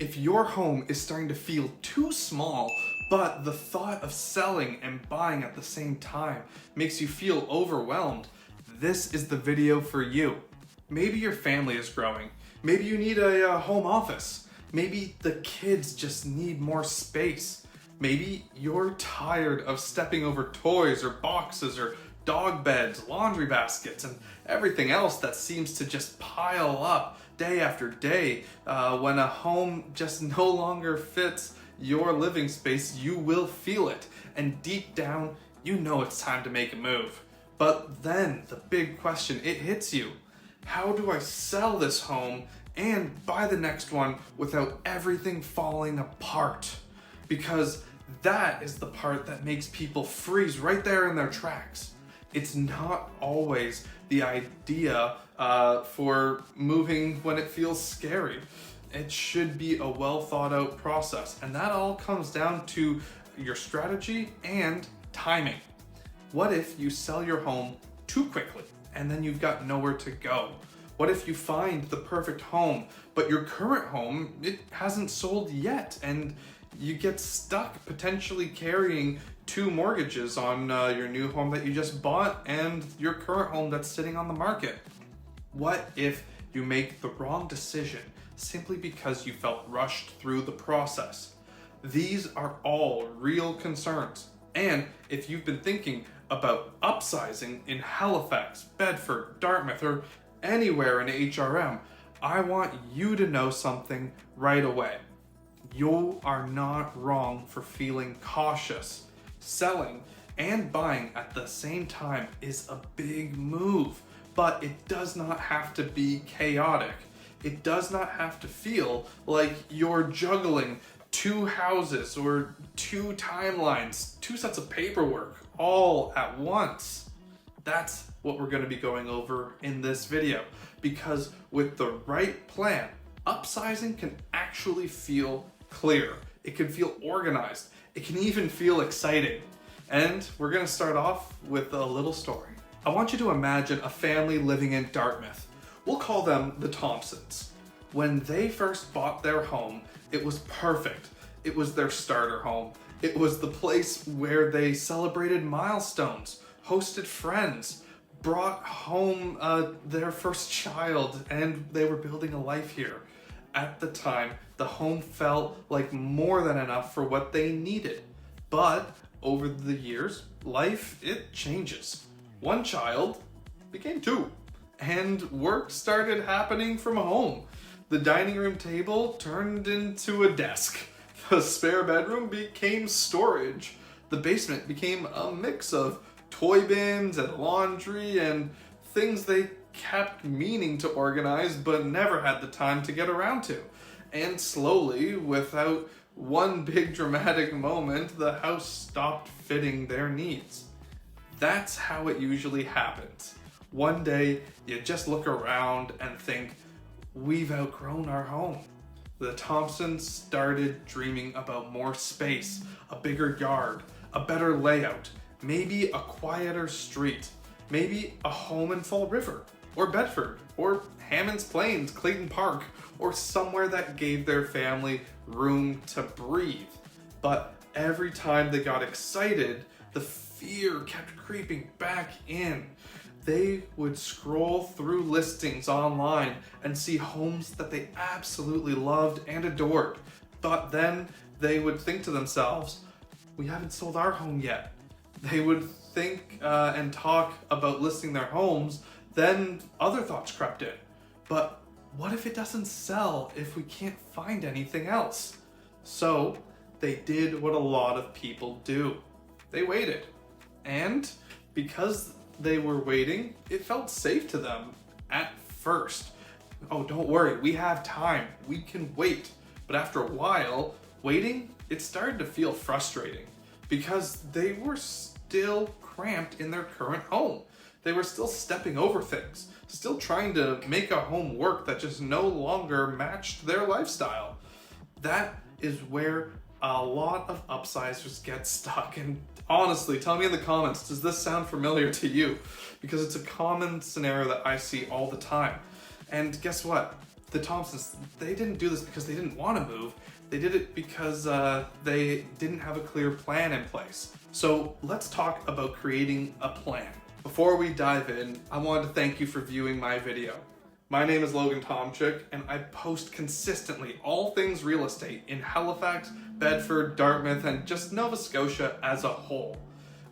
If your home is starting to feel too small, but the thought of selling and buying at the same time makes you feel overwhelmed, this is the video for you. Maybe your family is growing. Maybe you need a home office. Maybe the kids just need more space. Maybe you're tired of stepping over toys or boxes or dog beds, laundry baskets, and everything else that seems to just pile up day after day. When a home just no longer fits your living space, you will feel it. And deep down, you know it's time to make a move. But then the big question, it hits you. How do I sell this home and buy the next one without everything falling apart? Because that is the part that makes people freeze right there in their tracks. It's not always the idea for moving when it feels scary. It should be a well thought out process, and that all comes down to your strategy and timing. What if you sell your home too quickly and then you've got nowhere to go? What if you find the perfect home, but your current home, it hasn't sold yet, and you get stuck potentially carrying two mortgages on your new home that you just bought and your current home that's sitting on the market? What if you make the wrong decision simply because you felt rushed through the process? These are all real concerns. And if you've been thinking about upsizing in Halifax, Bedford, Dartmouth, or anywhere in HRM, I want you to know something right away. You are not wrong for feeling cautious. Selling and buying at the same time is a big move, but it does not have to be chaotic. It does not have to feel like you're juggling two houses or two timelines, two sets of paperwork all at once. That's what we're going to be going over in this video, because with the right plan, upsizing can actually feel clear. It can feel organized. It can even feel exciting. And we're going to start off with a little story. I want you to imagine a family living in Dartmouth. We'll call them the Thompsons. When they first bought their home, it was perfect. It was their starter home. It was the place where they celebrated milestones, hosted friends, brought home their first child, and they were building a life here. At the time, the home felt like more than enough for what they needed. But over the years, life, it changes. One child became two, and work started happening from home. The dining room table turned into a desk. The spare bedroom became storage. The basement became a mix of toy bins and laundry and things they kept meaning to organize but never had the time to get around to. And slowly, without one big dramatic moment, the house stopped fitting their needs. That's how it usually happens. One day, you just look around and think, we've outgrown our home. The Thompsons started dreaming about more space, a bigger yard, a better layout, maybe a quieter street, maybe a home in Fall River, or Bedford, or Hammond's Plains, Clayton Park, or somewhere that gave their family room to breathe. But every time they got excited, the fear kept creeping back in. They would scroll through listings online and see homes that they absolutely loved and adored. But then they would think to themselves, we haven't sold our home yet. They would think and talk about listing their homes. Then other thoughts crept in. But what if it doesn't sell if we can't find anything else? So they did what a lot of people do. They waited. And because they were waiting, it felt safe to them at first. Oh, don't worry, we have time. We can wait. But after a while, waiting, it started to feel frustrating because they were still cramped in their current home. They were still stepping over things, still trying to make a home work that just no longer matched their lifestyle. That is where a lot of upsizers get stuck. And honestly, tell me in the comments, does this sound familiar to you? Because it's a common scenario that I see all the time. And guess what? The Thompsons, they didn't do this because they didn't want to move. They did it because they didn't have a clear plan in place. So let's talk about creating a plan. Before we dive in, I wanted to thank you for viewing my video. My name is Logan Tomczyk, and I post consistently all things real estate in Halifax, Bedford, Dartmouth, and just Nova Scotia as a whole.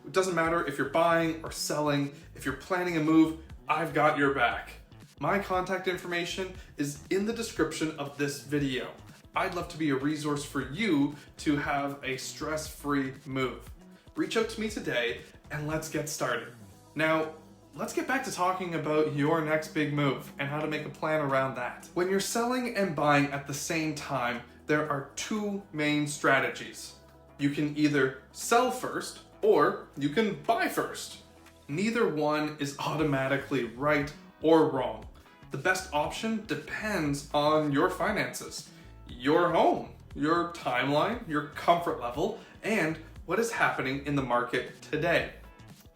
It doesn't matter if you're buying or selling, if you're planning a move, I've got your back. My contact information is in the description of this video. I'd love to be a resource for you to have a stress-free move. Reach out to me today and let's get started. Now, let's get back to talking about your next big move and how to make a plan around that. When you're selling and buying at the same time, there are two main strategies. You can either sell first or you can buy first. Neither one is automatically right or wrong. The best option depends on your finances, your home, your timeline, your comfort level, and what is happening in the market today.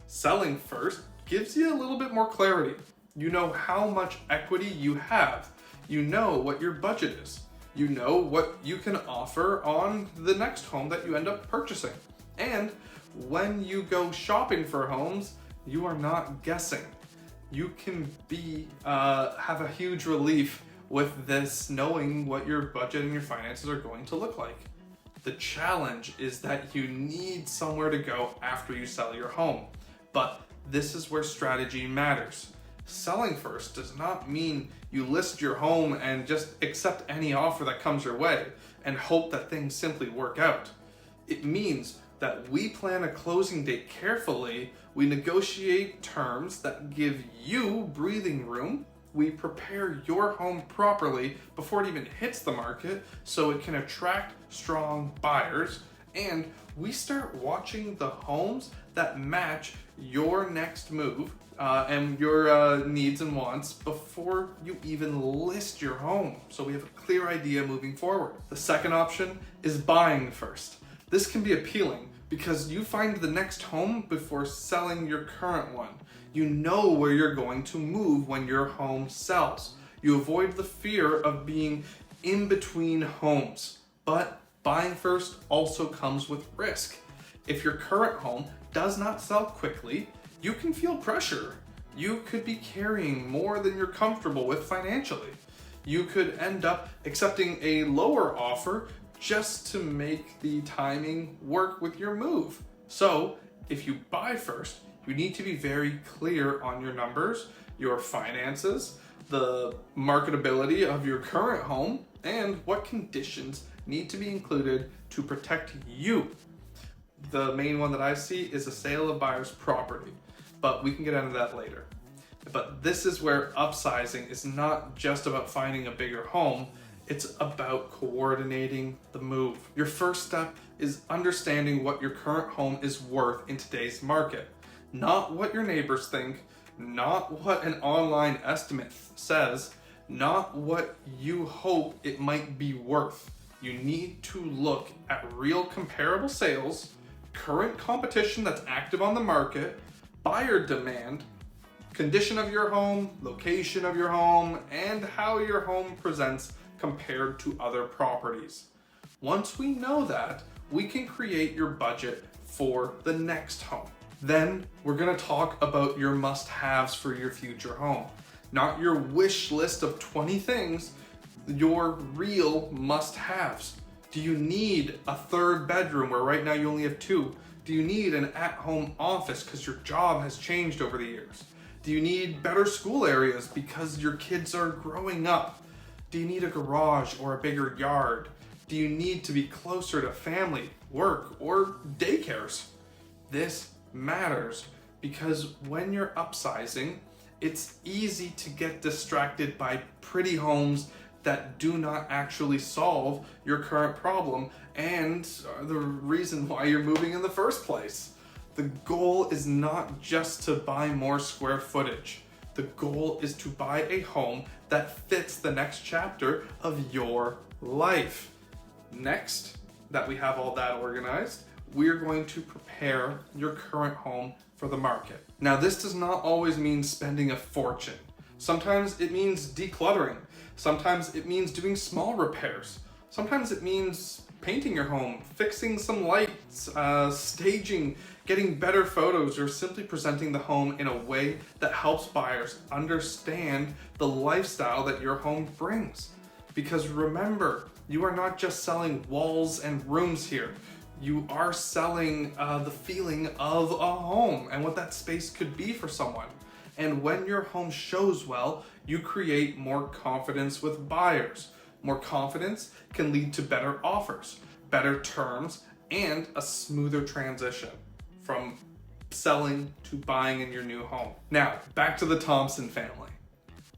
Selling first gives you a little bit more clarity. You know how much equity you have. You know what your budget is. You know what you can offer on the next home that you end up purchasing. And when you go shopping for homes, you are not guessing. You can have a huge relief with this, knowing what your budget and your finances are going to look like. The challenge is that you need somewhere to go after you sell your home. But this is where strategy matters. Selling first does not mean you list your home and just accept any offer that comes your way and hope that things simply work out. It means that we plan a closing date carefully, we negotiate terms that give you breathing room, we prepare your home properly before it even hits the market so it can attract strong buyers, and we start watching the homes that match your next move and your needs and wants before you even list your home, so we have a clear idea moving forward. The second option is buying first. This can be appealing because you find the next home before selling your current one. You know where you're going to move when your home sells. You avoid the fear of being in between homes. But buying first also comes with risk. If your current home does not sell quickly, you can feel pressure. You could be carrying more than you're comfortable with financially. You could end up accepting a lower offer just to make the timing work with your move. So if you buy first, you need to be very clear on your numbers, your finances, the marketability of your current home, and what conditions need to be included to protect you. The main one that I see is a sale of buyer's property, but we can get into that later. But this is where upsizing is not just about finding a bigger home, it's about coordinating the move. Your first step is understanding what your current home is worth in today's market. Not what your neighbors think, not what an online estimate says, not what you hope it might be worth. You need to look at real comparable sales, current competition that's active on the market, buyer demand, condition of your home, location of your home, and how your home presents compared to other properties. Once we know that, we can create your budget for the next home. Then we're gonna talk about your must-haves for your future home. Not your wish list of 20 things, your real must-haves. Do you need a third bedroom where right now you only have two? Do you need an at-home office because your job has changed over the years? Do you need better school areas because your kids are growing up? Do you need a garage or a bigger yard? Do you need to be closer to family, work, or daycares? This matters because when you're upsizing, it's easy to get distracted by pretty homes that do not actually solve your current problem and are the reason why you're moving in the first place. The goal is not just to buy more square footage. The goal is to buy a home that fits the next chapter of your life. Next, that we have all that organized, we're going to prepare your current home for the market. Now, this does not always mean spending a fortune, Sometimes it means decluttering. Sometimes it means doing small repairs. Sometimes it means painting your home, fixing some lights, staging, getting better photos, or simply presenting the home in a way that helps buyers understand the lifestyle that your home brings. Because remember, you are not just selling walls and rooms here. You are selling the feeling of a home and what that space could be for someone. And when your home shows well, you create more confidence with buyers. More confidence can lead to better offers, better terms, and a smoother transition from selling to buying in your new home. Now, back to the Thompson family.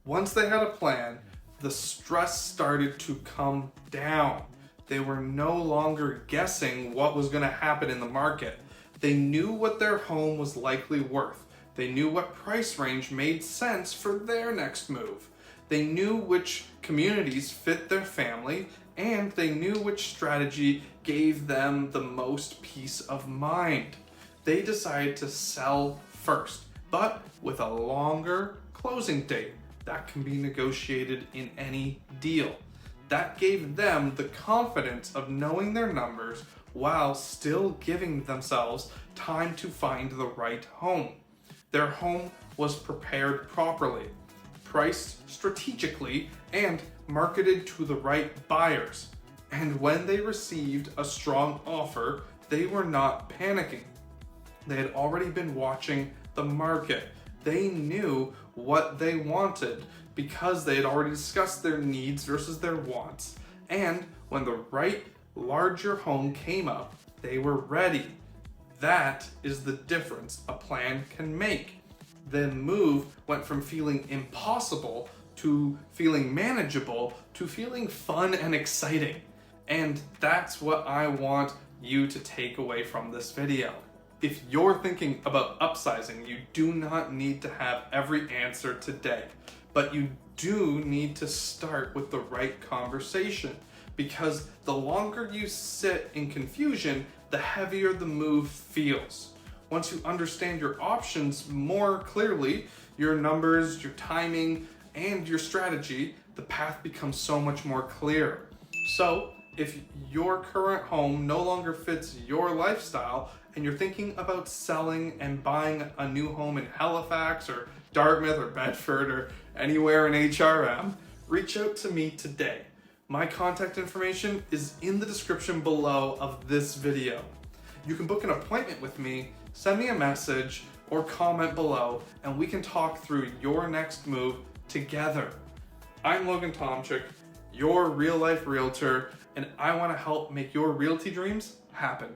Once they had a plan, the stress started to come down. They were no longer guessing what was going to happen in the market. They knew what their home was likely worth. They knew what price range made sense for their next move. They knew which communities fit their family, and they knew which strategy gave them the most peace of mind. They decided to sell first, but with a longer closing date that can be negotiated in any deal. That gave them the confidence of knowing their numbers while still giving themselves time to find the right home. Their home was prepared properly, priced strategically, and marketed to the right buyers. And when they received a strong offer, they were not panicking. They had already been watching the market. They knew what they wanted because they had already discussed their needs versus their wants. And when the right, larger home came up, they were ready. That is the difference a plan can make. The move went from feeling impossible to feeling manageable to feeling fun and exciting. And that's what I want you to take away from this video. If you're thinking about upsizing, you do not need to have every answer today, but you do need to start with the right conversation, because the longer you sit in confusion, the heavier the move feels. Once you understand your options more clearly, your numbers, your timing, and your strategy, the path becomes so much more clear. So, if your current home no longer fits your lifestyle and you're thinking about selling and buying a new home in Halifax or Dartmouth or Bedford or anywhere in HRM, reach out to me today. My contact information is in the description below of this video. You can book an appointment with me, send me a message, or comment below, and we can talk through your next move together. I'm Logan Tomczyk, your real life realtor, and I want to help make your realty dreams happen.